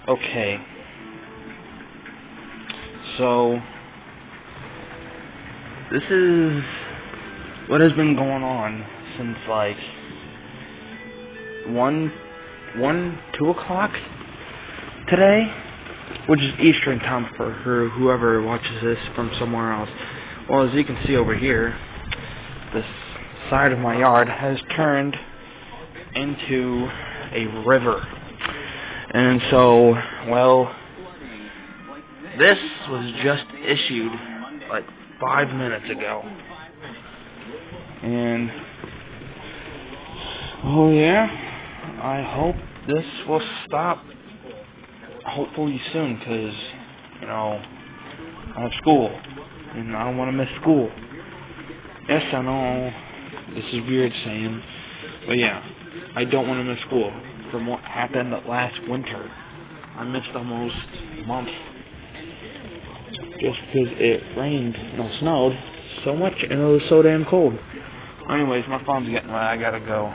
Okay. So, this is what has been going on since like 2 o'clock today, which is Eastern time for whoever watches this from somewhere else. Well, as you can see over here, this side of my yard has turned into a river. And so, well, this was just issued like 5 minutes ago. And, oh yeah, I hope this will stop hopefully soon, because, I have school, and I don't want to miss school. Yes, I know, this is weird saying, but yeah, I don't want to miss school from what happened last winter. I missed almost a month just because it rained, snowed so much, and it was so damn cold. Anyways, my phone's getting wet, I gotta go.